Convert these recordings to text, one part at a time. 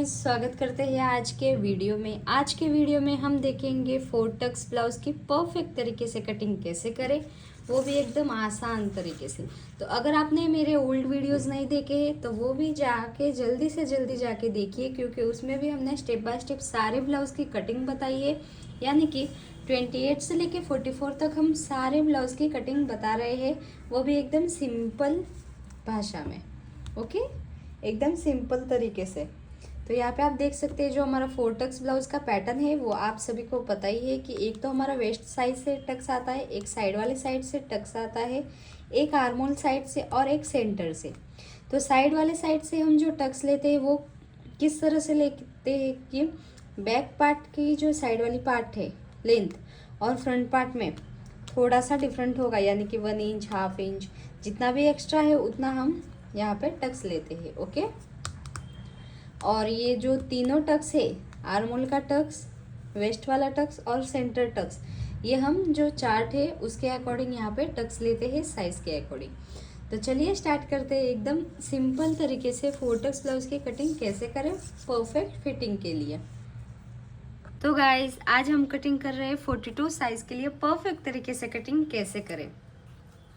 Guys, स्वागत करते हैं आज के वीडियो में। आज के वीडियो में हम देखेंगे 4 टक्स ब्लाउज की परफेक्ट तरीके से कटिंग कैसे करें, वो भी एकदम आसान तरीके से। तो अगर आपने मेरे ओल्ड वीडियोस नहीं देखे हैं तो वो भी जाके जल्दी से जल्दी जाके देखिए, क्योंकि उसमें भी हमने स्टेप बाय स्टेप सारे ब्लाउज की कटिंग बताई है। यानी कि 28 से लेके 44 तक हम सारे ब्लाउज की कटिंग बता रहे हैं, वो भी एकदम सिंपल भाषा में। ओके, एकदम सिंपल तरीके से। तो यहाँ पे आप देख सकते हैं जो हमारा 4 टक्स ब्लाउज का पैटर्न है वो आप सभी को पता ही है कि एक तो हमारा वेस्ट साइड से टक्स आता है, एक साइड वाले साइड से टक्स आता है, एक आर्मोल साइड से और एक सेंटर से। तो साइड वाले साइड से हम जो टक्स लेते हैं वो किस तरह से लेते हैं कि बैक पार्ट की जो साइड वाली पार्ट है लेंथ और फ्रंट पार्ट में थोड़ा सा डिफरेंट होगा, यानी कि 1 इंच, हाफ इंच, जितना भी एक्स्ट्रा है उतना हम यहाँ पे टक्स लेते हैं। ओके, और ये जो तीनों टक्स है, आर्मोल का टक्स, वेस्ट वाला टक्स और सेंटर टक्स, ये हम जो चार्ट है उसके अकॉर्डिंग यहाँ पे टक्स लेते हैं साइज के अकॉर्डिंग। तो चलिए स्टार्ट करते हैं एकदम सिंपल तरीके से 4 टक्स ब्लाउज की कटिंग कैसे करें परफेक्ट फिटिंग के लिए। तो गाइज आज हम कटिंग कर रहे हैं 42 साइज के लिए परफेक्ट तरीके से कटिंग कैसे करें।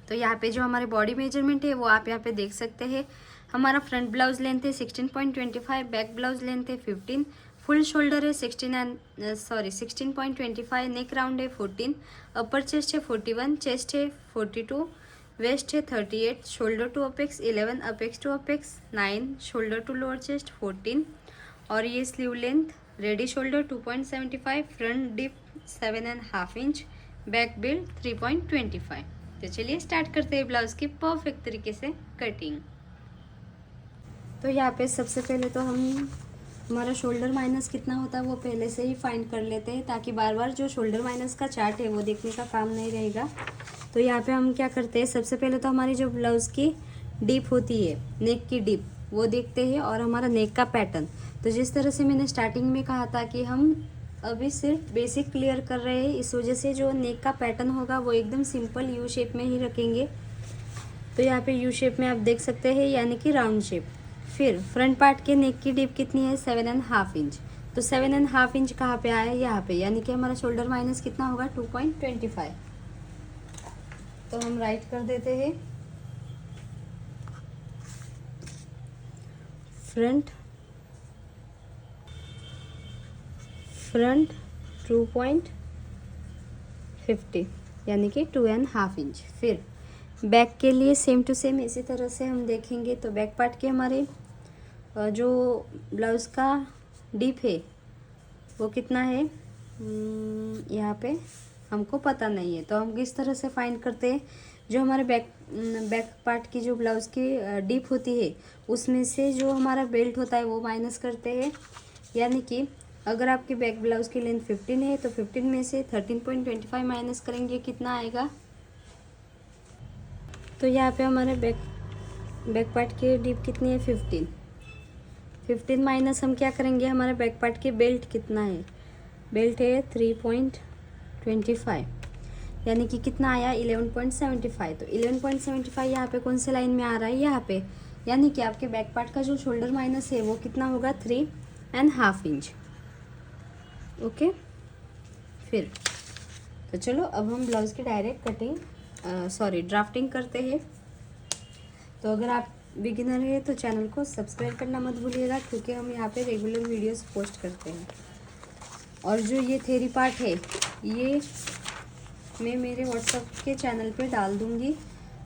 तो यहाँ पे जो हमारे बॉडी मेजरमेंट है वो आप यहाँ पे देख सकते हैं। हमारा फ्रंट ब्लाउज लेंथ है 16.25, बैक ब्लाउज लेंथ है 15, फुल शोल्डर है 16.25, नेक राउंड है 14, अपर चेस्ट है 41, चेस्ट है 42, वेस्ट है 38, shoulder to apex 11, apex to apex 9, shoulder to lower chest 14, और ये sleeve length ready shoulder 2.75, front dip 7.5 inch, back build 3.25। तो चलिए स्टार्ट करते हैं ब्लाउज की परफेक्ट तरीके से कटिंग। तो यहाँ पे सबसे पहले तो हम हमारा शोल्डर माइनस कितना होता है वो पहले से ही फाइंड कर लेते हैं, ताकि बार बार जो शोल्डर माइनस का चार्ट है वो देखने का काम नहीं रहेगा। तो यहाँ पे हम क्या करते हैं, सबसे पहले तो हमारी जो ब्लाउज की डीप होती है, नेक की डीप, वो देखते हैं, और हमारा नेक का पैटर्न। तो जिस तरह से मैंने स्टार्टिंग में कहा था कि हम अभी सिर्फ बेसिक क्लियर कर रहे हैं, इस वजह से जो नेक का पैटर्न होगा वो एकदम सिंपल यू शेप में ही रखेंगे। तो यहाँ पे यू शेप में आप देख सकते हैं, यानी कि राउंड शेप। फिर फ्रंट पार्ट के नेक की डीप कितनी है, 7.5 इंच। तो 7.5 इंच कहाँ पे आया है, यहाँ पे, यानी कि हमारा शोल्डर माइनस कितना होगा, 2.25। तो हम राइट कर देते हैं फ्रंट 2.50, यानी कि 2.5 इंच। फिर बैक के लिए सेम टू सेम इसी तरह से हम देखेंगे। तो बैक पार्ट के हमारे जो ब्लाउज का डीप है वो कितना है, यहाँ पे हमको पता नहीं है, तो हम किस तरह से फाइंड करते हैं, जो हमारे बैक पार्ट की जो ब्लाउज की डीप होती है उसमें से जो हमारा बेल्ट होता है वो माइनस करते हैं। यानी कि अगर आपकी बैक ब्लाउज की लेंथ 15 है तो 15 में से 13.25 माइनस करेंगे, कितना आएगा। तो यहाँ पे हमारे बैक पार्ट की डीप कितनी है, 15 माइनस हम क्या करेंगे, हमारे बैक पार्ट की बेल्ट कितना है, बेल्ट है 3.25, यानी कि कितना आया, 11.75। तो 11.75 यहाँ पे कौन से लाइन में आ रहा है, यहाँ पे, यानी कि आपके बैक पार्ट का जो शोल्डर माइनस है वो कितना होगा, 3.5 इंच। ओके, फिर तो चलो अब हम ब्लाउज की डायरेक्ट कटिंग ड्राफ्टिंग करते हैं। तो अगर आप बिगिनर है तो चैनल को सब्सक्राइब करना मत भूलिएगा, क्योंकि हम यहाँ पे रेगुलर वीडियोस पोस्ट करते हैं। और जो ये थ्योरी पार्ट है ये मैं मेरे व्हाट्सएप के चैनल पे डाल दूँगी,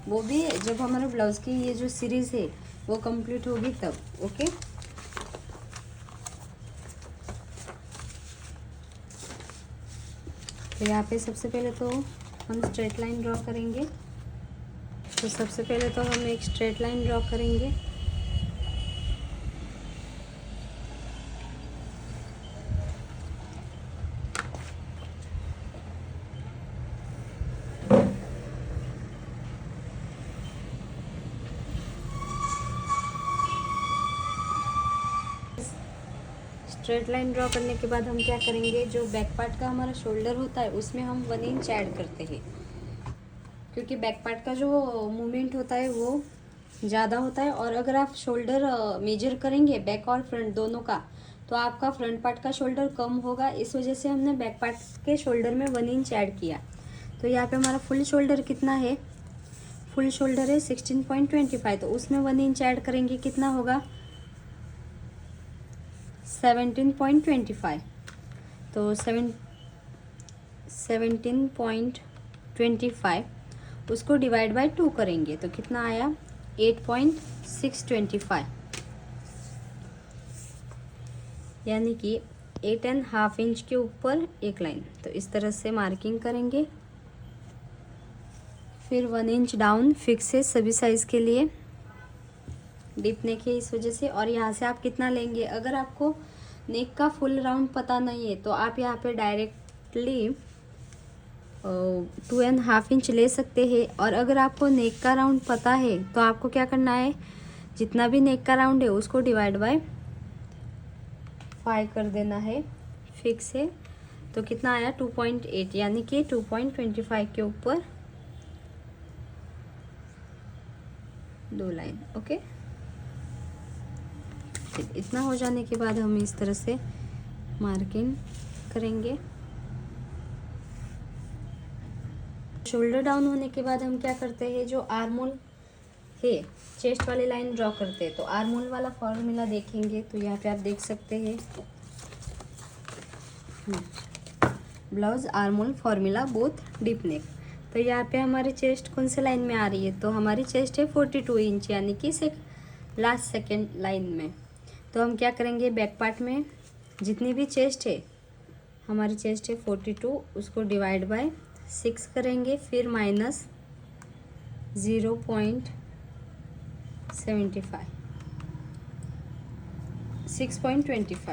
वो भी जब हमारे ब्लाउज़ की ये जो सीरीज़ है वो कंप्लीट होगी तब। ओके, तो यहाँ पे सबसे पहले तो हम स्ट्रेट लाइन ड्रॉ करेंगे। तो सबसे पहले तो हम एक स्ट्रेट लाइन ड्रॉ करेंगे। स्ट्रेट लाइन ड्रॉ करने के बाद हम क्या करेंगे, जो बैक पार्ट का हमारा शोल्डर होता है उसमें हम 1 इंच ऐड करते हैं, क्योंकि बैक पार्ट का जो मूवमेंट होता है वो ज़्यादा होता है। और अगर आप शोल्डर मेजर करेंगे बैक और फ्रंट दोनों का, तो आपका फ्रंट पार्ट का शोल्डर कम होगा, इस वजह से हमने बैक पार्ट के शोल्डर में 1 इंच ऐड किया। तो यहाँ पे हमारा फुल शोल्डर कितना है, फुल शोल्डर है 16.25, तो उसमें 1 इंच ऐड करेंगे, कितना होगा 17.25। तो 17.25 उसको डिवाइड बाय 2 करेंगे तो कितना आया 8.625, यानी कि 8.5 इंच के ऊपर एक लाइन। तो इस तरह से मार्किंग करेंगे, फिर 1 इंच डाउन फिक्स है सभी साइज़ के लिए, डीप नेक है इस वजह से। और यहाँ से आप कितना लेंगे, अगर आपको नेक का फुल राउंड पता नहीं है तो आप यहाँ पे डायरेक्टली 2.5 इंच ले सकते हैं। और अगर आपको नेक का राउंड पता है तो आपको क्या करना है, जितना भी नेक का राउंड है उसको डिवाइड बाय 5 कर देना है, फिक्स है। तो कितना आया 2.8, यानी कि 2.25 के ऊपर 2 लाइन। ओके, इतना हो जाने के बाद हम इस तरह से मार्किंग करेंगे। शोल्डर डाउन होने के बाद हम क्या करते हैं, जो आर्मोल है चेस्ट वाली लाइन ड्रॉ करते हैं। तो आर्मोल वाला फॉर्मूला देखेंगे तो यहाँ पे आप देख सकते हैं blouse आर्मोल formula both deep neck. तो यहाँ पे हमारी चेस्ट कौन से लाइन में आ रही है, तो हमारी चेस्ट है 42 इंच, यानी कि लास्ट सेकेंड लाइन में। तो हम क्या करेंगे, बैक पार्ट में जितनी भी चेस्ट है, हमारी चेस्ट है 42, उसको डिवाइड बाय 6 करेंगे, फिर माइनस 0.75 6.25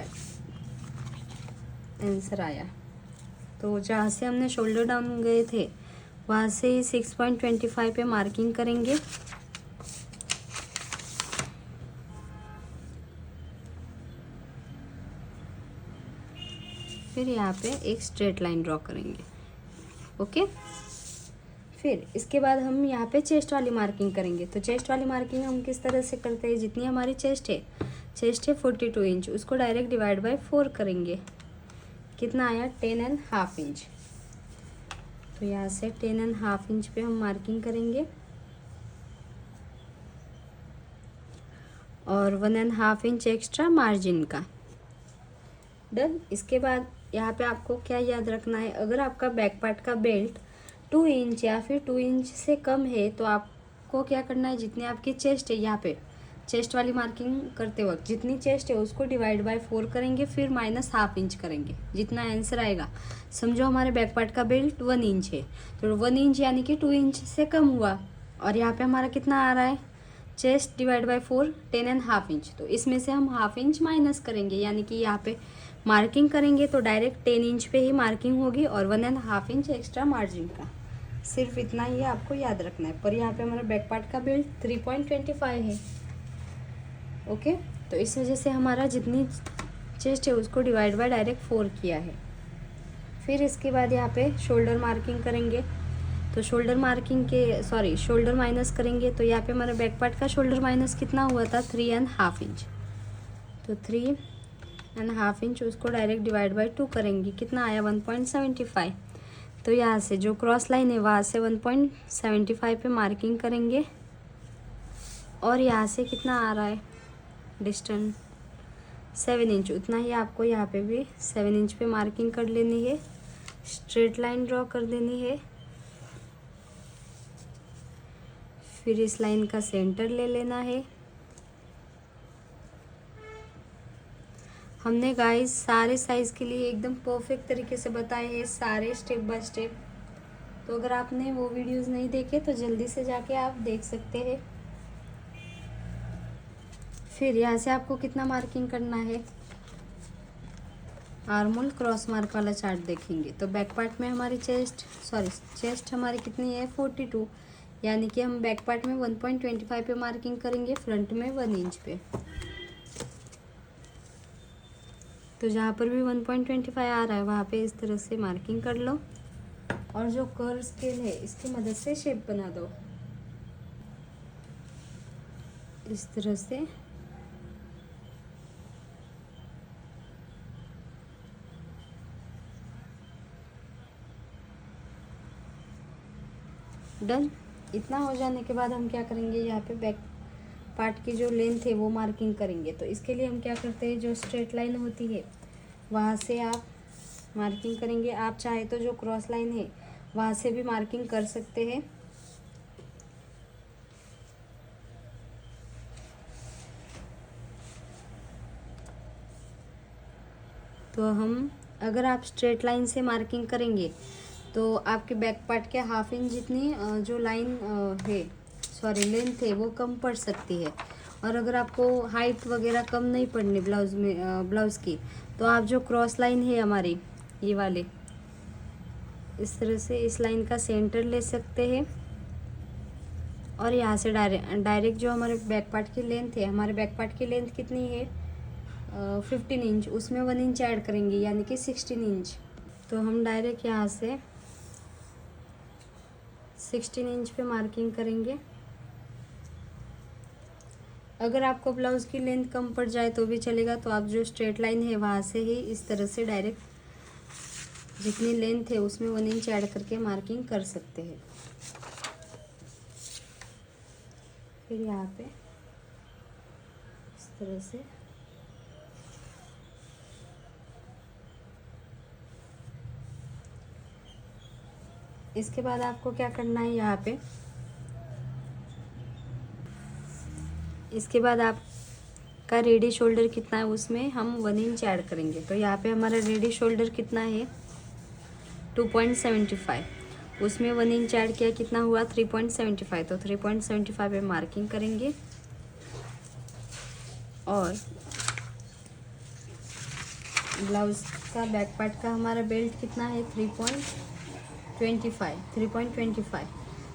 आंसर आया। तो जहाँ से हमने शोल्डर डाउन गए थे वहाँ से ही 6.25 पे मार्किंग करेंगे। फिर यहाँ पे एक स्ट्रेट लाइन ड्रॉ करेंगे। ओके, फिर इसके बाद हम यहाँ पे चेस्ट वाली मार्किंग करेंगे। तो चेस्ट वाली मार्किंग हम किस तरह से करते हैं, जितनी हमारी चेस्ट है 42 इंच, उसको डायरेक्ट डिवाइड बाय 4 करेंगे, कितना आया 10.5 इंच। तो यहाँ से 10.5 इंच पे हम मार्किंग करेंगे और 1.5 इंच एक्स्ट्रा मार्जिन का। डन। इसके बाद यहाँ पे आपको क्या याद रखना है, अगर आपका बैक पार्ट का बेल्ट 2 इंच या फिर 2 इंच से कम है तो आपको क्या करना है, जितनी आपकी चेस्ट है, यहाँ पे चेस्ट वाली मार्किंग करते वक्त जितनी चेस्ट है उसको डिवाइड बाय 4 करेंगे, फिर -1/2 इंच करेंगे, जितना आंसर आएगा। समझो हमारे बैक पार्ट का बेल्ट 1 इंच है तो 1 इंच यानी कि 2 इंच से कम हुआ। और यहाँ पे हमारा कितना आ रहा है, चेस्ट डिवाइड बाय 4 10.5 इंच, तो इसमें से हम 1/2 इंच माइनस करेंगे, यानी कि यहाँ पे मार्किंग करेंगे तो डायरेक्ट 10 इंच पे ही मार्किंग होगी और 1.5 इंच एक्स्ट्रा मार्जिन का। सिर्फ इतना ही आपको याद रखना है। पर यहाँ पे हमारा बैक पार्ट का बेल्ट 3.25 है। ओके, तो इस वजह से हमारा जितनी चेस्ट है उसको डिवाइड बाय डायरेक्ट 4 किया है। फिर इसके बाद यहाँ पे शोल्डर मार्किंग करेंगे। तो शोल्डर माइनस करेंगे। तो यहाँ पे हमारा बैक पार्ट का शोल्डर माइनस कितना हुआ था 3.5 इंच। तो 3.5 इंच उसको डायरेक्ट डिवाइड बाय 2 करेंगे, कितना आया 1.75। तो यहाँ से जो क्रॉस लाइन है वहाँ से 1.75 पे मार्किंग करेंगे और यहाँ से कितना आ रहा है डिस्टेंस 7 इंच, उतना ही आपको यहाँ पे भी 7 इंच पे मार्किंग कर लेनी है, स्ट्रेट लाइन ड्रॉ कर देनी है। फिर इस लाइन का सेंटर ले लेना है। हमने गाइस सारे साइज़ के लिए एकदम परफेक्ट तरीके से बताए हैं, सारे स्टेप बाय स्टेप। तो अगर आपने वो वीडियोस नहीं देखे तो जल्दी से जाके आप देख सकते हैं। फिर यहाँ से आपको कितना मार्किंग करना है, आर्मोल क्रॉस मार्क वाला चार्ट देखेंगे। तो बैक पार्ट में हमारी चेस्ट हमारी कितनी है 42, यानी कि हम बैक पार्ट में 1.25 पे मार्किंग करेंगे, फ्रंट में 1 इंच पे। तो जहाँ पर भी 1.25 आ रहा है वहाँ पे इस तरह से मार्किंग कर लो और जो कर्व स्केल है इसकी मदद से शेप बना दो इस तरह से। डन। इतना हो जाने के बाद हम क्या करेंगे, यहाँ पे बैक पार्ट की जो लेंथ है वो मार्किंग करेंगे। तो इसके लिए हम क्या करते हैं, जो स्ट्रेट लाइन होती है वहाँ से आप मार्किंग करेंगे। आप चाहे तो जो क्रॉस लाइन है वहाँ से भी मार्किंग कर सकते हैं। तो हम अगर आप स्ट्रेट लाइन से मार्किंग करेंगे तो आपके बैक पार्ट के हाफ इंच जितनी जो लाइन है, सॉरी लेंथ है, वो कम पड़ सकती है। और अगर आपको हाइट वगैरह कम नहीं पड़नी ब्लाउज में, ब्लाउज़ की, तो आप जो क्रॉस लाइन है हमारी ये वाले, इस तरह से इस लाइन का सेंटर ले सकते हैं। और यहाँ से डायरेक्ट जो हमारे बैक पार्ट की लेंथ है, हमारे बैक पार्ट की लेंथ कितनी है 15 इंच, उसमें 1 इंच ऐड करेंगे यानी कि 16 इंच। तो हम डायरेक्ट यहाँ से 16 इंच पे मार्किंग करेंगे। अगर आपको ब्लाउज़ की लेंथ कम पड़ जाए तो भी चलेगा, तो आप जो स्ट्रेट लाइन है वहाँ से ही इस तरह से डायरेक्ट जितनी लेंथ है उसमें 1 इंच ऐड करके मार्किंग कर सकते हैं। फिर यहाँ पे इस तरह से इसके बाद आपको क्या करना है, यहाँ पे इसके बाद आपका रेडी शोल्डर कितना है उसमें हम 1 इंच ऐड करेंगे। तो यहाँ पे हमारा रेडी शोल्डर कितना है 2.75, उसमें 1 इंच ऐड किया, कितना हुआ 3.75। तो 3.75 पे मार्किंग करेंगे। और ब्लाउज़ का बैक पार्ट का हमारा बेल्ट कितना है 3.25।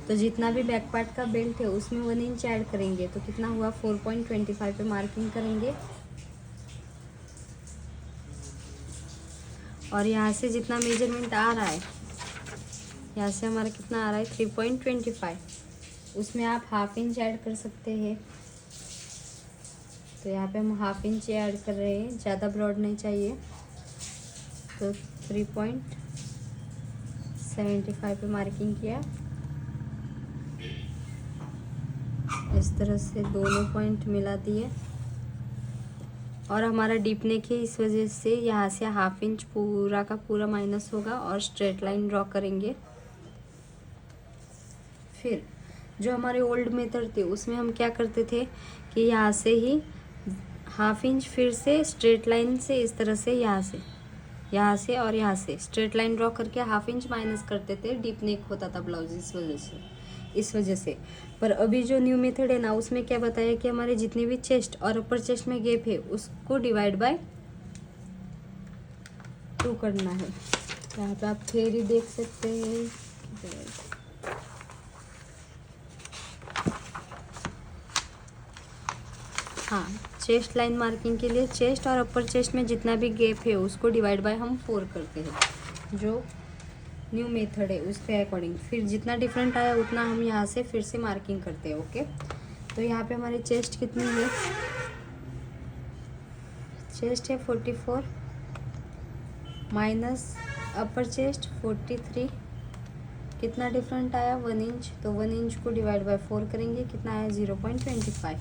तो जितना भी बैक पार्ट का बेल्ट है उसमें 1 इंच ऐड करेंगे, तो कितना हुआ 4.25 पे मार्किंग करेंगे। और यहाँ से जितना मेजरमेंट आ रहा है, यहाँ से हमारा कितना आ रहा है 3.25, उसमें आप हाफ इंच ऐड कर सकते हैं। तो यहाँ पे हम हाफ इंच ऐड कर रहे हैं, ज़्यादा ब्रॉड नहीं चाहिए। तो 3.75 पे मार्किंग किया। इस तरह से दोनों पॉइंट मिला दिए। और हमारा डीप नेक है, इस वजह से यहाँ से हाफ इंच पूरा का पूरा माइनस होगा और स्ट्रेट लाइन ड्रॉ करेंगे। फिर जो हमारे ओल्ड मेथड थे उसमें हम क्या करते थे कि यहाँ से ही हाफ इंच फिर से स्ट्रेट लाइन से इस तरह से यहाँ से और यहाँ से स्ट्रेट लाइन ड्रॉ करके हाफ इंच माइनस करते थे, डीप नेक होता था ब्लाउज इस वजह से। पर अभी जो न्यू मेथड है ना, उसमें क्या बताया कि हमारे जितनी भी चेस्ट और अपर चेस्ट में गैप है उसको डिवाइड बाय 2 करना है। यहाँ पे आप थ्योरी देख सकते हैं। हाँ, चेस्ट लाइन मार्किंग के लिए चेस्ट और अपर चेस्ट में जितना भी गैप है उसको डिवाइड बाय हम 4 करते हैं, जो न्यू मेथड है उसके अकॉर्डिंग। फिर जितना डिफरेंट आया उतना हम यहाँ से फिर से मार्किंग करते हैं। ओके, तो यहाँ पे हमारी चेस्ट कितनी है, चेस्ट है 44 माइनस अपर चेस्ट 43, कितना डिफरेंट आया 1 इंच। तो 1 इंच को डिवाइड बाय 4 करेंगे, कितना आया 0.25।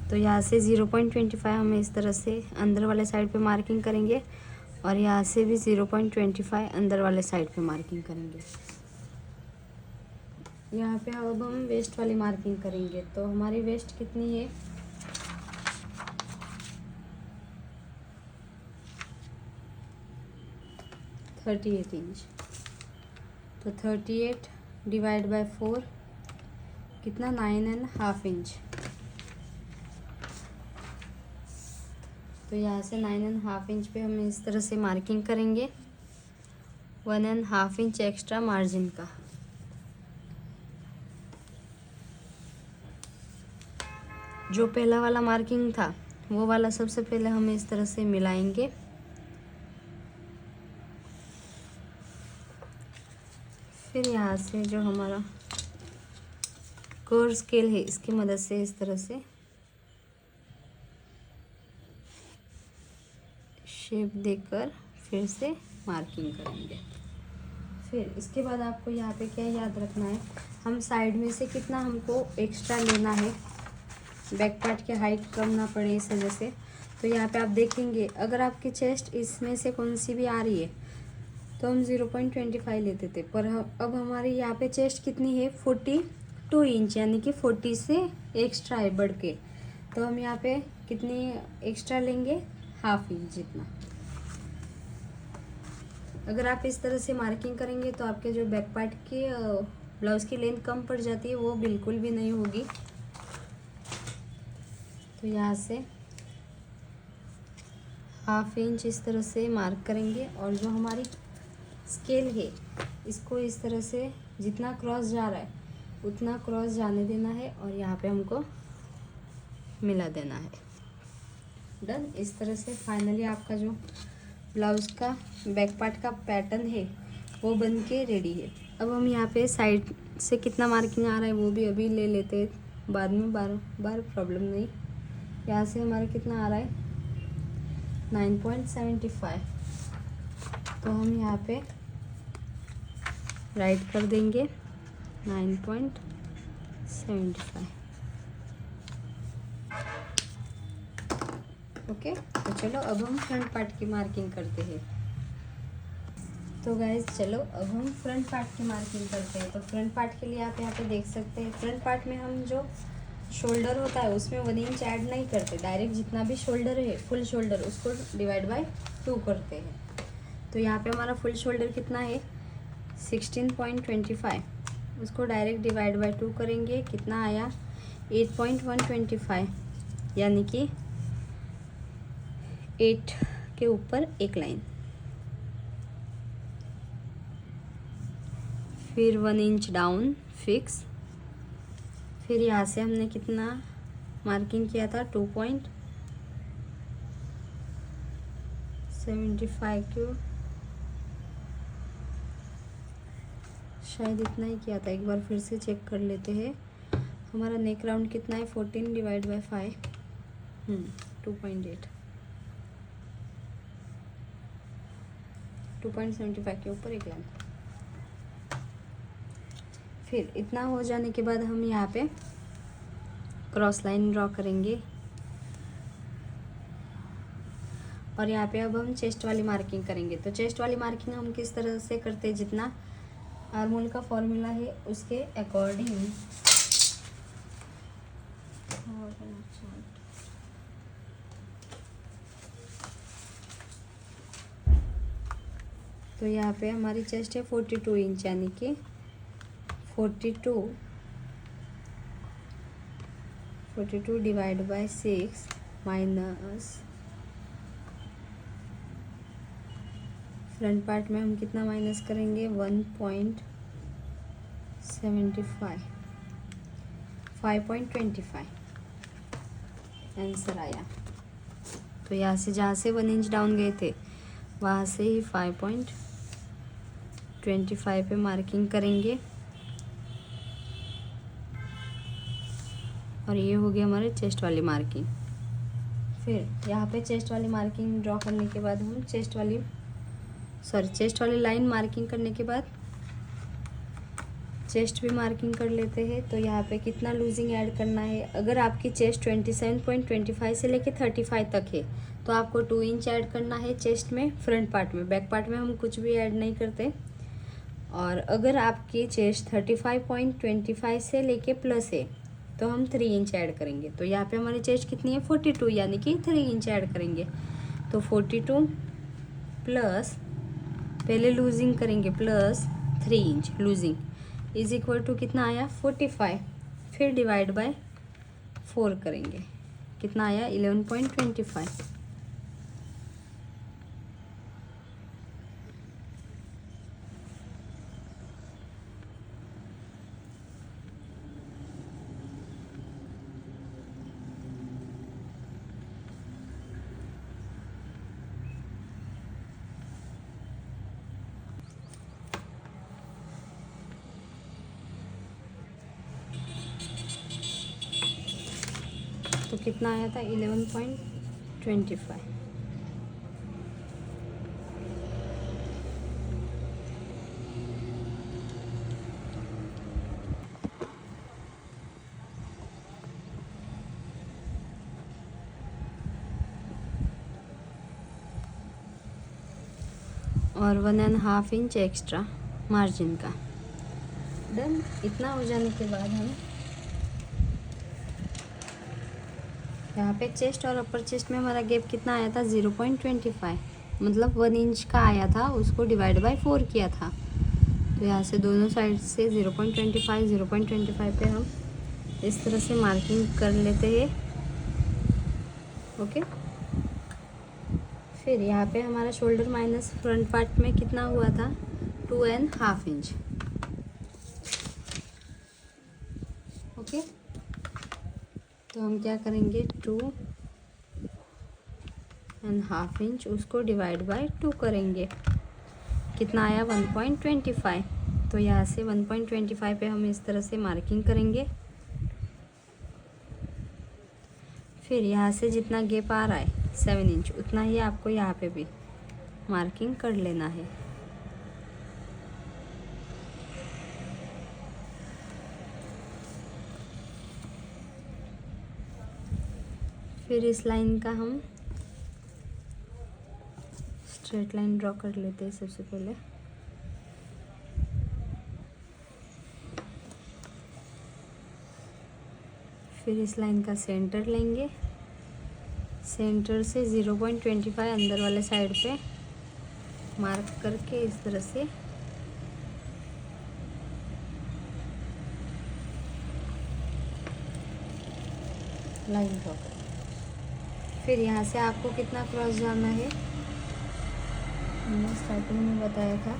तो यहाँ से 0.25 हम इस तरह से अंदर वाले साइड पे मार्किंग करेंगे और यहाँ से भी 0.25 अंदर वाले साइड पे मार्किंग करेंगे। यहाँ पे अब हम वेस्ट वाली मार्किंग करेंगे। तो हमारी वेस्ट कितनी है 38 इंच। तो 38 डिवाइड बाय 4 कितना 9.5 इंच। तो यहाँ से 9.5 इंच पे हम इस तरह से मार्किंग करेंगे, 1.5 इंच एक्स्ट्रा मार्जिन का। जो पहला वाला मार्किंग था वो वाला सबसे पहले हम इस तरह से मिलाएंगे। फिर यहाँ से जो हमारा कर्व स्केल है इसकी मदद से इस तरह से शेप देकर फिर से मार्किंग करेंगे। फिर इसके बाद आपको यहाँ पे क्या याद रखना है, हम साइड में से कितना हमको एक्स्ट्रा लेना है, बैक पार्ट की हाइट कम ना पड़े इस वजह से। तो यहाँ पे आप देखेंगे अगर आपकी चेस्ट इसमें से कौन सी भी आ रही है तो हम 0.25 लेते थे, पर अब हमारी यहाँ पे चेस्ट कितनी है 42 इंच, यानी कि 40 से एक्स्ट्रा है बढ़ के। तो हम यहाँ पे कितनी एक्स्ट्रा लेंगे, ½ इंच जितना। अगर आप इस तरह से मार्किंग करेंगे तो आपके जो बैक पार्ट की ब्लाउज़ की लेंथ कम पड़ जाती है वो बिल्कुल भी नहीं होगी। तो यहाँ से ½ इंच इस तरह से मार्क करेंगे और जो हमारी स्केल है इसको इस तरह से जितना क्रॉस जा रहा है उतना क्रॉस जाने देना है और यहाँ पे हमको मिला देना है। डन। इस तरह से फाइनली आपका जो ब्लाउज़ का बैक पार्ट का पैटर्न है वो बन के रेडी है। अब हम यहाँ पे साइड से कितना मार्किंग आ रहा है वो भी अभी ले लेते हैं, बाद में बार प्रॉब्लम नहीं। यहाँ से हमारा कितना आ रहा है 9.75, तो हम यहाँ पे राइट कर देंगे 9.75। ओके, तो चलो अब हम फ्रंट पार्ट की मार्किंग करते हैं। तो गाइज चलो अब हम फ्रंट पार्ट की मार्किंग करते हैं। तो फ्रंट पार्ट के लिए आप यहाँ पे देख सकते हैं, फ्रंट पार्ट में हम जो शोल्डर होता है उसमें 1 इंच ऐड नहीं करते, डायरेक्ट जितना भी शोल्डर है फुल शोल्डर उसको डिवाइड बाय 2 करते हैं। तो यहाँ पे हमारा फुल शोल्डर कितना है 16.25, उसको डायरेक्ट डिवाइड बाय 2 करेंगे, कितना आया 8.125, यानी कि 8 के ऊपर एक लाइन। फिर 1 इंच डाउन फिक्स। फिर यहाँ से हमने कितना मार्किंग किया था 2.75 क्यों, शायद इतना ही किया था, एक बार फिर से चेक कर लेते हैं। हमारा नेक राउंड कितना है 14 डिवाइड बाय 5, 2.8, 2.75 के ऊपर एक लाइन। फिर इतना हो जाने के बाद हम यहाँ पे क्रॉस लाइन ड्रॉ करेंगे और यहाँ पे अब हम चेस्ट वाली मार्किंग करेंगे। तो चेस्ट वाली मार्किंग हम किस तरह से करते हैं, जितना आर्मोल का फॉर्मूला है उसके अकॉर्डिंग। तो यहाँ पे हमारी चेस्ट है 42 इंच, यानी कि 42 divide by 6 minus front part में हम कितना माइनस करेंगे 1.75, 5.25 आंसर आया। तो यहाँ से जहाँ से 1 इंच डाउन गए थे वहाँ से ही 5.25 पे मार्किंग करेंगे और ये हो गया हमारे चेस्ट वाली मार्किंग। फिर यहाँ पे चेस्ट वाली मार्किंग ड्रॉ करने के बाद हम चेस्ट वाली लाइन मार्किंग करने के बाद चेस्ट भी मार्किंग कर लेते हैं। तो यहाँ पे कितना लूजिंग ऐड करना है, अगर आपकी चेस्ट 27.25 से लेके 35 तक है तो आपको 2 इंच ऐड करना है चेस्ट में, फ्रंट पार्ट में। बैक पार्ट में हम कुछ भी ऐड नहीं करते। और अगर आपकी चेस्ट 35.25 से लेके प्लस है तो हम 3 इंच ऐड करेंगे। तो यहाँ पे हमारी चेस्ट कितनी है 42, यानी कि 3 इंच ऐड करेंगे। तो 42 प्लस पहले लूजिंग करेंगे plus 3 inch loosing is equal to कितना आया 45, फिर डिवाइड बाय 4 करेंगे, कितना आया 11.25। तो कितना आया था 11.25। और 1.5 इंच एक्स्ट्रा मार्जिन का। डन। इतना हो जाने के बाद हम यहाँ पे चेस्ट और अपर चेस्ट में हमारा गैप कितना आया था 0.25, मतलब 1 इंच का आया था, उसको डिवाइड बाय 4 किया था। तो यहाँ से दोनों साइड से 0.25 पे हम इस तरह से मार्किंग कर लेते हैं। ओके। फिर यहाँ पे हमारा शोल्डर माइनस फ्रंट पार्ट में कितना हुआ था 2.5 इंच। ओके। तो हम क्या करेंगे 2.5 इंच, उसको डिवाइड बाय 2 करेंगे, कितना आया 1.25। तो यहाँ से 1.25 पे हम इस तरह से मार्किंग करेंगे। फिर यहाँ से जितना गैप आ रहा है 7 इंच, उतना ही आपको यहाँ पे भी मार्किंग कर लेना है। फिर इस लाइन का हम स्ट्रेट लाइन ड्रॉ कर लेते हैं सबसे पहले। फिर इस लाइन का सेंटर लेंगे, सेंटर से 0.25 अंदर वाले साइड पे मार्क करके इस तरह से लाइन ड्रॉ करें। फिर यहाँ से आपको कितना क्रॉस जाना है मैंने स्टार्टिंग में बताया था।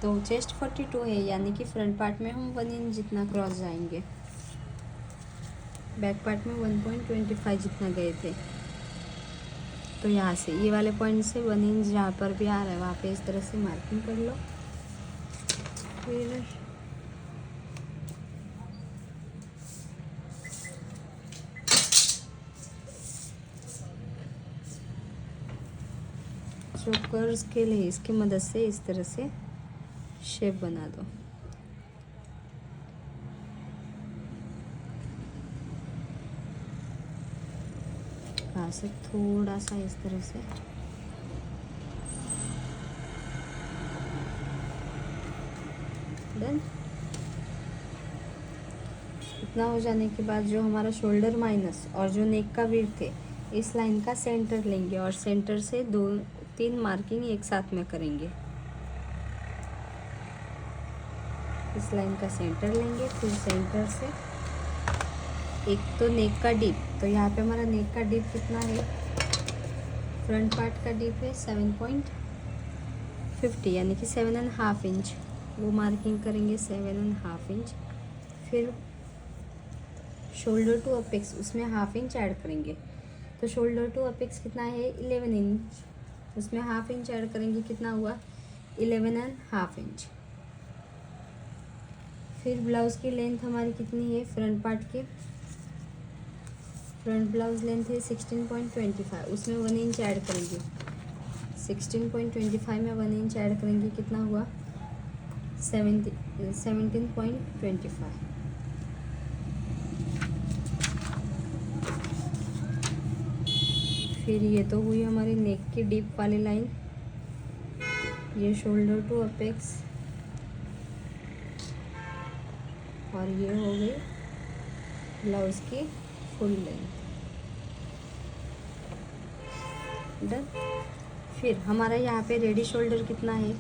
तो चेस्ट 42 है, यानी कि फ्रंट पार्ट में हम 1 इंच जितना क्रॉस जाएंगे, बैक पार्ट में 1.25 जितना गए थे। तो यहाँ से ये वाले पॉइंट से 1 इंच जहाँ पर भी आ रहा है वहाँ पे इस तरह से मार्किंग कर लो। फिर जो कर्व स्केल है इसकी मदद से इस तरह से शेप बना दो। यहाँ से थोड़ा सा इस तरह से डन। इतना हो जाने के बाद जो हमारा शोल्डर माइनस और जो नेक का विड्थ है इस लाइन का सेंटर लेंगे और सेंटर से 2-3 मार्किंग एक साथ में करेंगे। इस लाइन का सेंटर लेंगे, फिर सेंटर से एक तो नेक का डीप, तो यहाँ पे हमारा नेक का डीप कितना है, फ्रंट पार्ट का डीप है 7.50 यानी कि 7.5 इंच, वो मार्किंग करेंगे 7.5 इंच। फिर शोल्डर टू अपेक्स उसमें 1/2 इंच ऐड करेंगे, तो शोल्डर टू अपेक्स कितना है 11 इंच, उसमें 1/2 इंच ऐड करेंगे, कितना हुआ 11.5 इंच। फिर ब्लाउज़ की लेंथ हमारी कितनी है, फ्रंट पार्ट की फ्रंट ब्लाउज लेंथ है 16.25, उसमें 1 इंच ऐड करेंगे, 16.25 में 1 इंच ऐड करेंगे, कितना हुआ 17.25। फिर ये तो हुई हमारी नेक की डीप वाली लाइन, ये शोल्डर टू अपेक्स, और ये हो गई ब्लाउज की फुल लेंथ। डन। फिर हमारा यहाँ पे रेडी शोल्डर कितना है,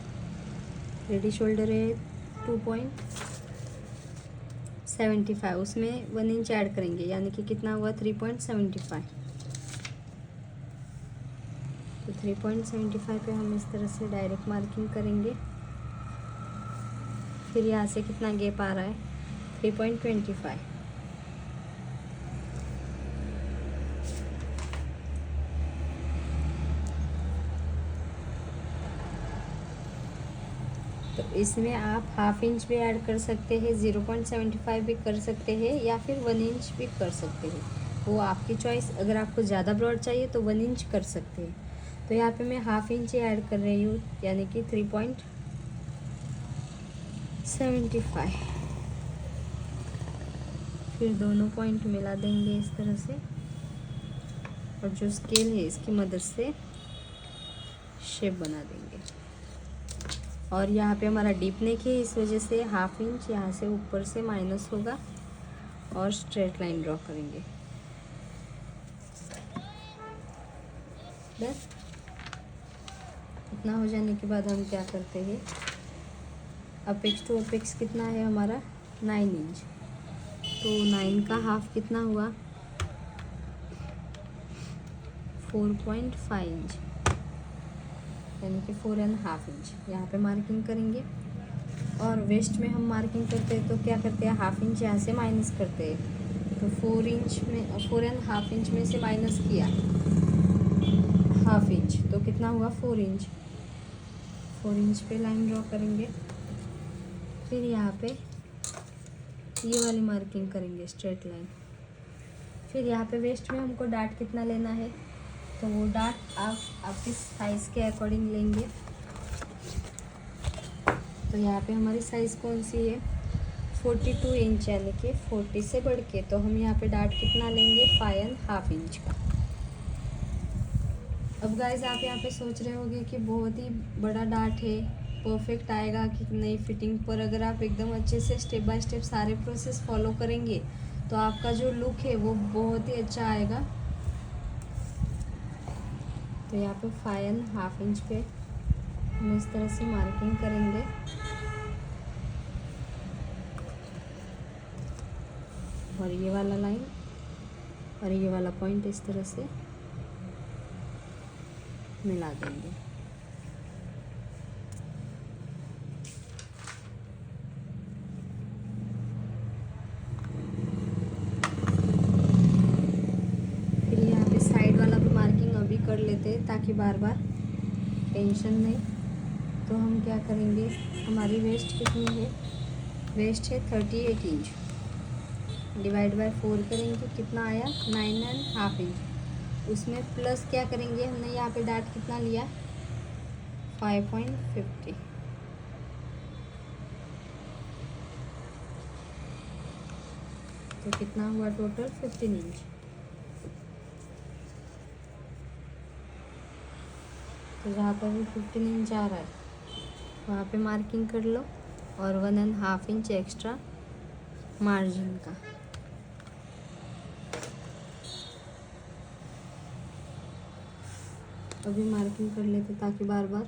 रेडी शोल्डर है 2.75, उसमें 1 इंच ऐड करेंगे, यानी कि कितना हुआ 3.75। तो 3.75 पे हम इस तरह से डायरेक्ट मार्किंग करेंगे। फिर यहाँ से कितना गैप आ रहा है 3.25, तो इसमें आप 1/2 इंच भी ऐड कर सकते हैं, 0.75 भी कर सकते हैं, या फिर 1 इंच भी कर सकते हैं, वो आपकी चॉइस। अगर आपको ज़्यादा ब्रॉड चाहिए तो 1 इंच कर सकते हैं। तो यहाँ पे मैं 1/2 इंच ही ऐड कर रही हूँ, यानी कि 3.75। फिर दोनों पॉइंट मिला देंगे इस तरह से, और जो स्केल है इसकी मदद से शेप बना देंगे। और यहाँ पे हमारा डीप नेक है, इस वजह से 1/2 इंच यहाँ से ऊपर से माइनस होगा और स्ट्रेट लाइन ड्रॉ करेंगे। बस इतना हो जाने के बाद हम क्या करते हैं, अपेक्स टू अपेक्स कितना है हमारा 9 इंच, तो 9 का हाफ कितना हुआ 4.5 इंच, यानी कि 4.5 इंच यहाँ पे मार्किंग करेंगे। और वेस्ट में हम मार्किंग करते हैं तो क्या करते हैं 1/2 इंच यहाँ से माइनस करते हैं, तो 4.5 इंच में से माइनस किया 1/2 इंच, तो कितना हुआ 4 इंच। 4 इंच पे लाइन ड्रॉ करेंगे। फिर यहाँ पे ये वाली मार्किंग करेंगे स्ट्रेट लाइन। फिर यहाँ पे वेस्ट में हमको डाट कितना लेना है, तो वो डाट आप आपके साइज़ के अकॉर्डिंग लेंगे। तो यहाँ पे हमारी साइज़ कौन सी है 42 इंच, यानी कि 40 से बढ़ के, तो हम यहाँ पे डाट कितना लेंगे 5.5 इंच का। अब गाइस आप यहाँ पे सोच रहे होंगे कि बहुत ही बड़ा डाट है, परफेक्ट आएगा कि नहीं फिटिंग पर। अगर आप एकदम अच्छे से स्टेप बाय स्टेप सारे प्रोसेस फॉलो करेंगे तो आपका जो लुक है वो बहुत ही अच्छा आएगा। तो यहाँ पे 5.5 इंच पे हम इस तरह से मार्किंग करेंगे। और ये वाला लाइन और ये वाला पॉइंट इस तरह से मिला देंगे। फिर यहाँ पे साइड वाला भी मार्किंग अभी कर लेते हैं ताकि बार बार टेंशन नहीं। तो हम क्या करेंगे, हमारी वेस्ट कितनी है, वेस्ट है 38 इंच, डिवाइड बाय 4 करेंगे, कितना आया 9.5 इंच। उसमें प्लस क्या करेंगे, हमने यहाँ पे डाट कितना लिया 5.50, तो कितना हुआ टोटल 15 इंच। तो जहाँ पर भी 15 इंच आ रहा है वहाँ पे मार्किंग कर लो और 1.5 इंच एक्स्ट्रा मार्जिन का। अभी मार्किंग कर लेते ताकि बार बार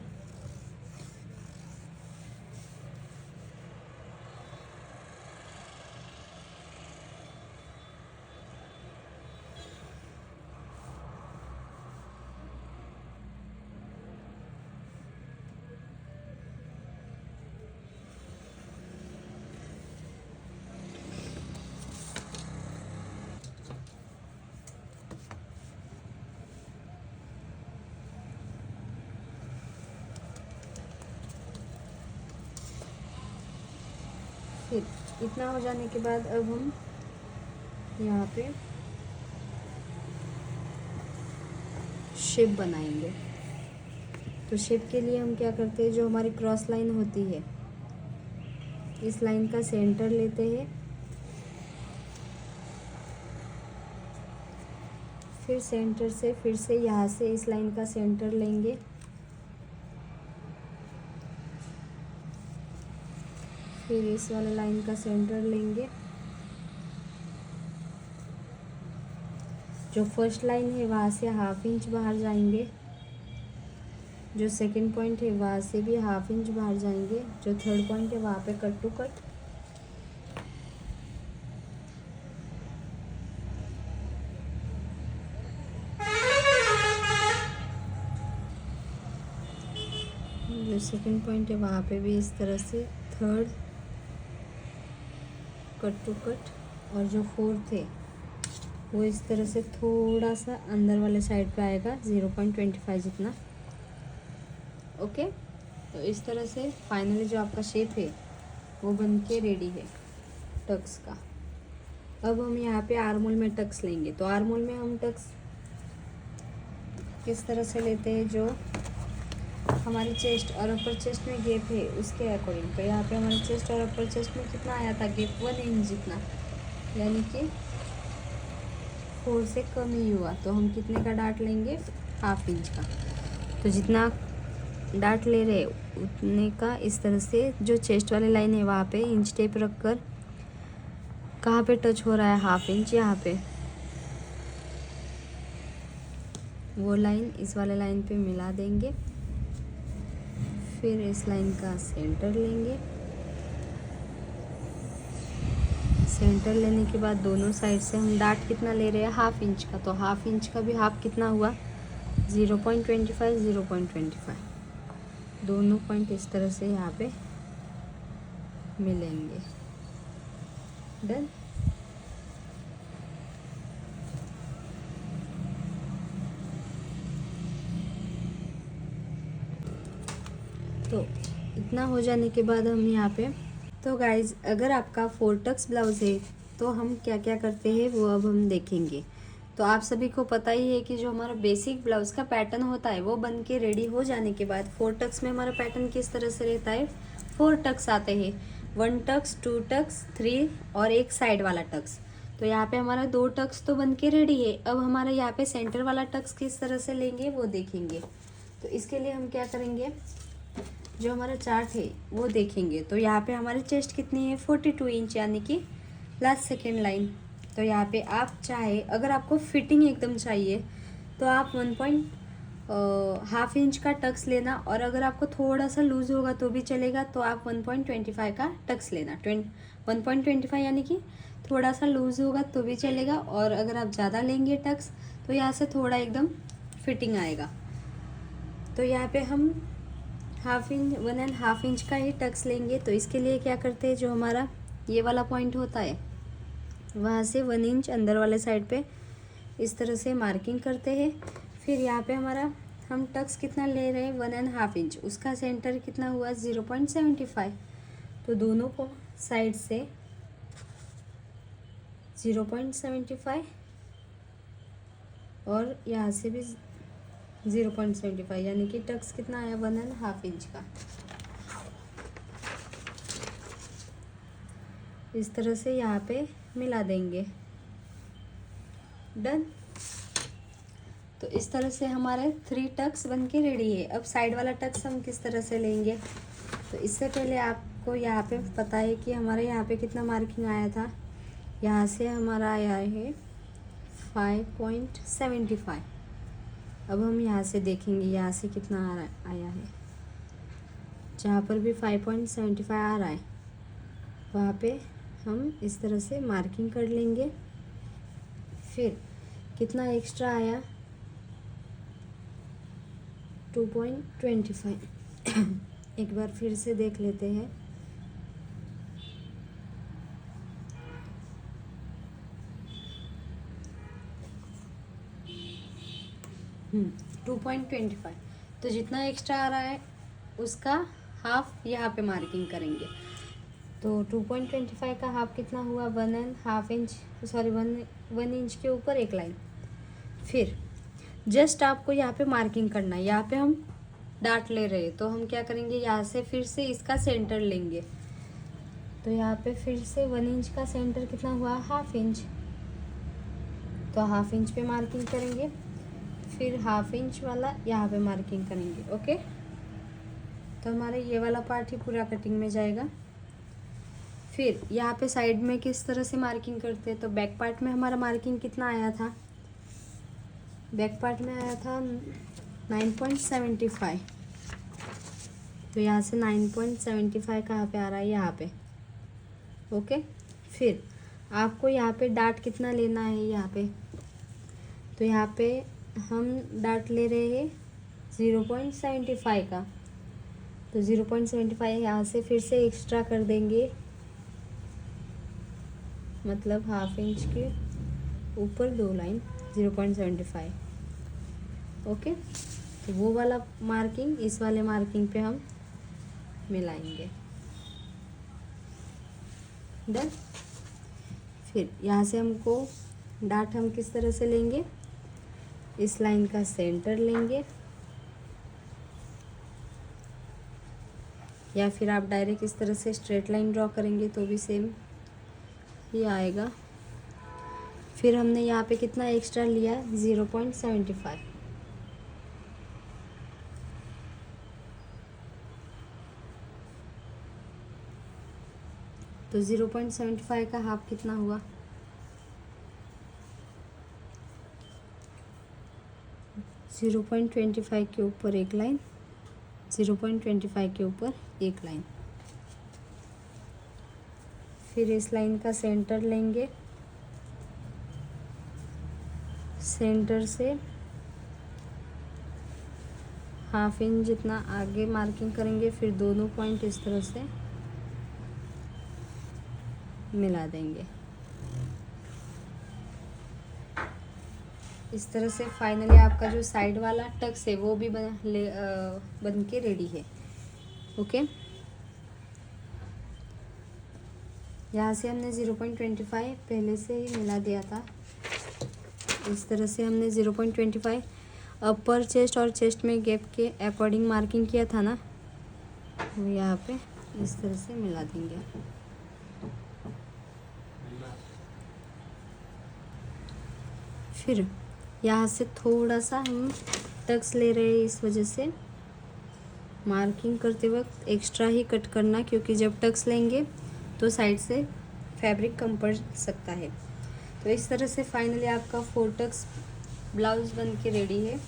फिर इतना हो जाने के बाद अब हम यहाँ पे शेप बनाएंगे। तो शेप के लिए हम क्या करते हैं, जो हमारी क्रॉस लाइन होती है इस लाइन का सेंटर लेते हैं, फिर सेंटर से फिर से यहाँ से इस लाइन का सेंटर लेंगे, फिर इस वाले लाइन का सेंटर लेंगे। जो फर्स्ट लाइन है वहाँ से 1/2 इंच बाहर जाएंगे, जो सेकंड पॉइंट है वहाँ से भी 1/2 इंच बाहर जाएंगे, जो थर्ड पॉइंट है वहाँ पे कट टू कट। जो सेकंड पॉइंट है वहाँ पे भी इस तरह से थर्ड कट टू कट, और जो फोर्थ है वो इस तरह से थोड़ा सा अंदर वाले साइड पे आएगा 0.25 जितना। ओके, तो इस तरह से फाइनली जो आपका शेप है वो बन के रेडी है टक्स का। अब हम यहाँ पे आर्मोल में टक्स लेंगे। तो आर्मोल में हम टक्स किस तरह से लेते हैं, जो हमारी चेस्ट और अपर चेस्ट में गैप है उसके अकॉर्डिंग। तो यहाँ पे हमारे चेस्ट और अपर चेस्ट में कितना आया था गैप 1 इंच जितना, यानी कि 4 से कम ही हुआ, तो हम कितने का डाट लेंगे, हाफ इंच का। तो जितना डाट ले रहे उतने का इस तरह से जो चेस्ट वाली लाइन है वहाँ पे इंच टेप रख कर कहाँ पे टच हो रहा है, हाफ इंच, यहाँ पे वो लाइन इस वाले लाइन पे मिला देंगे। फिर इस लाइन का सेंटर लेंगे। सेंटर लेने के बाद दोनों साइड से हम डाट कितना ले रहे हैं, हाफ इंच का। तो हाफ इंच का भी हाफ कितना हुआ, 0.25 0.25। दोनों पॉइंट इस तरह से यहाँ पे मिलेंगे। डन। तो इतना हो जाने के बाद हम यहाँ पे, तो गाइज अगर आपका 4 टक्स ब्लाउज है तो हम क्या क्या करते हैं वो अब हम देखेंगे। तो आप सभी को पता ही है कि जो हमारा बेसिक ब्लाउज का पैटर्न होता है वो बन के रेडी हो जाने के बाद 4 टक्स में हमारा पैटर्न किस तरह से रहता है, 4 टक्स आते हैं, 1 टक्स, 2 टक्स, 3 और एक साइड वाला टक्स। तो यहाँ पे हमारा 2 टक्स तो बन के रेडी है। अब हमारा यहाँ पे सेंटर वाला टक्स किस तरह से लेंगे वो देखेंगे। तो इसके लिए हम क्या करेंगे, जो हमारा चार्ट है वो देखेंगे। तो यहाँ पे हमारी चेस्ट कितनी है, 42 इंच, यानी कि लास्ट सेकेंड लाइन। तो यहाँ पे आप चाहे, अगर आपको फिटिंग एकदम चाहिए तो आप 1.5 इंच का टक्स लेना, और अगर आपको थोड़ा सा लूज होगा तो भी चलेगा तो आप 1.25 का टक्स लेना। 1.25 यानी कि थोड़ा सा लूज होगा तो भी चलेगा, और अगर आप ज़्यादा लेंगे टक्स तो यहाँ से थोड़ा एकदम फिटिंग आएगा। तो यहाँ पे हम 1.5 इंच का ही टक्स लेंगे। तो इसके लिए क्या करते हैं, जो हमारा ये वाला पॉइंट होता है वहाँ से 1 इंच अंदर वाले साइड पे इस तरह से मार्किंग करते हैं। फिर यहाँ पे हमारा हम टक्स कितना ले रहे हैं, 1.5 इंच, उसका सेंटर कितना हुआ, 0.75। तो दोनों को साइड से 0.75 और यहाँ से भी 0.75, यानी कि टक्स कितना आया, 1.5 इंच का। इस तरह से यहाँ पे मिला देंगे। डन। तो इस तरह से हमारे 3 टक्स बन के रेडी है। अब साइड वाला टक्स हम किस तरह से लेंगे, तो इससे पहले आपको यहाँ पे पता है कि हमारे यहाँ पे कितना मार्किंग आया था, यहाँ से हमारा आया है 5.75। अब हम यहाँ से देखेंगे यहाँ से कितना आया है, जहाँ पर भी 5.75 आ रहा है वहाँ पे हम इस तरह से मार्किंग कर लेंगे। फिर कितना एक्स्ट्रा आया, 2.25। एक बार फिर से देख लेते हैं। हम्म, 2.25। तो जितना एक्स्ट्रा आ रहा है उसका हाफ यहाँ पे मार्किंग करेंगे। तो 2.25 का हाफ कितना हुआ, 1.5 इंच, सॉरी 1 इंच के ऊपर एक लाइन। फिर जस्ट आपको यहाँ पे मार्किंग करना है, यहाँ पे हम डाट ले रहे हैं तो हम क्या करेंगे, यहाँ से फिर से इसका सेंटर लेंगे। तो यहाँ पे फिर से 1 इंच का सेंटर कितना हुआ, हाफ इंच। तो हाफ इंच पे मार्किंग करेंगे, फिर हाफ इंच वाला यहाँ पे मार्किंग करेंगे। ओके, तो हमारा ये वाला पार्ट ही पूरा कटिंग में जाएगा। फिर यहाँ पे साइड में किस तरह से मार्किंग करते हैं, तो बैक पार्ट में हमारा मार्किंग कितना आया था, बैक पार्ट में आया था 9.75। तो यहाँ से 9.75 कहाँ पे आ रहा है, यहाँ पे। ओके, फिर आपको यहाँ पे डाट कितना लेना है, यहाँ पे। तो यहाँ पे हम डाट ले रहे हैं 0.75 का। तो 0.75 यहाँ से फिर से एक्स्ट्रा कर देंगे, मतलब हाफ इंच के ऊपर 2 लाइन 0.75। ओके, तो वो वाला मार्किंग इस वाले मार्किंग पे हम मिलाएंगे। डन। फिर यहाँ से हमको डाट हम किस तरह से लेंगे, इस लाइन का सेंटर लेंगे, या फिर आप डायरेक्ट इस तरह से स्ट्रेट लाइन ड्रॉ करेंगे तो भी सेम ही आएगा। फिर हमने यहाँ पे कितना एक्स्ट्रा लिया, 0.75। तो 0.75 का हाफ कितना हुआ, 0.25 के ऊपर एक लाइन, 0.25 के ऊपर एक लाइन। फिर इस लाइन का सेंटर लेंगे, सेंटर से हाफ इंच जितना आगे मार्किंग करेंगे, फिर दोनों पॉइंट इस तरह से मिला देंगे। इस तरह से फाइनली आपका जो साइड वाला टक्स है वो भी बन के रेडी है। ओके, यहाँ से हमने 0.25 पहले से ही मिला दिया था। इस तरह से हमने 0.25 अपर चेस्ट और चेस्ट में गैप के अकॉर्डिंग मार्किंग किया था ना, वो यहाँ पे इस तरह से मिला देंगे। फिर यहाँ से थोड़ा सा हम टक्स ले रहे हैं, इस वजह से मार्किंग करते वक्त एक्स्ट्रा ही कट करना, क्योंकि जब टक्स लेंगे तो साइड से फैब्रिक कम पड़ सकता है। तो इस तरह से फाइनली आपका 4 टक्स ब्लाउज़ बन के रेडी है।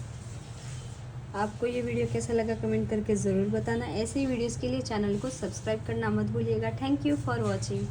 आपको ये वीडियो कैसा लगा कमेंट करके ज़रूर बताना। ऐसे ही वीडियोस के लिए चैनल को सब्सक्राइब करना मत भूलिएगा। Thank you for watching.